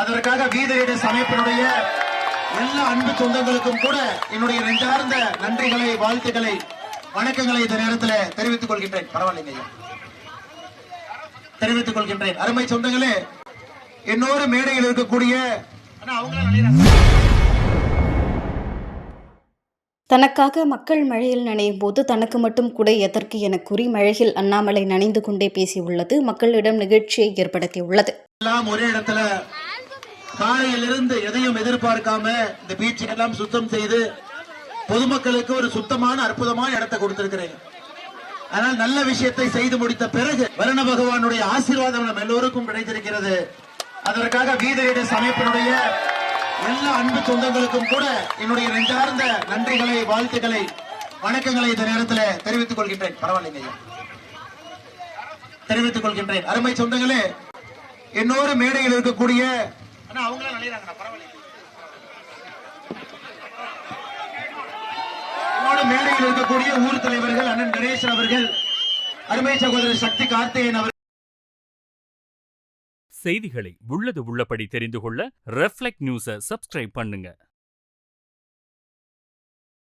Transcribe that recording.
அதற்காக வீதியிட சமைப்பினுடைய எல்லா அன்பு சொந்தங்களுக்கும் கூட என்னுடைய நெஞ்சார்ந்த நன்றிகளை, வாழ்த்துக்களை, வணக்கங்களை இந்த நேரத்தில் தெரிவித்துக் கொள்கின்றேன். பரவாயில்லைங்க, தெரிவித்துக் கொள்கின்றேன். அருமை சொந்தங்களே, என்னோடு மேடையில் இருக்கக்கூடிய தனக்காக மக்கள் மழையில் நனையும் போது தனக்கு மட்டும் குடை எதற்கு என கூறி மழையில் அண்ணாமலை நனைந்து கொண்டே பேசியுள்ளது மக்களிடம் நிகழ்ச்சியை ஏற்படுத்தியுள்ளது. எல்லாம் ஒரே இடத்துல காலையிலிருந்து எதையும் எதிர்பார்க்காம இந்த பீச்சை எல்லாம் சுத்தம் செய்து பொதுமக்களுக்கு ஒரு சுத்தமான அற்புதமான இடத்தை கொடுத்திருக்கிறேன். ஆனால் நல்ல விஷயத்தை செய்து முடித்த பிறகு வருண பகவானுடைய ஆசீர்வாதம் நம்ம எல்லோருக்கும் கிடைத்திருக்கிறது. அதற்காக வீதியிட சமைப்பினுடைய எல்லா அன்பு சொந்தங்களுக்கும் கூட என்னுடைய நெஞ்சார்ந்த நன்றிகளை, வாழ்த்துக்களை, வணக்கங்களை இந்த நேரத்தில் தெரிவித்துக் கொள்கின்றேன். பரவாயில்லைங்க, தெரிவித்துக் கொள்கின்றேன். அருமை சொந்தங்களே, என்னோடு மேடையில் இருக்கக்கூடிய மேடையில் இருக்கக்கூடிய ஊர் தலைவர்கள் அண்ணன் கணேசன் அவர்கள், அருமை சகோதரர் சக்தி கார்த்திகேயன் அவர்கள். செய்திகளை உள்ளது உள்ளபடி தெரிந்து கொள்ள ரெஃப்ளெக்ட் நியூஸை சப்ஸ்கிரைப் பண்ணுங்க.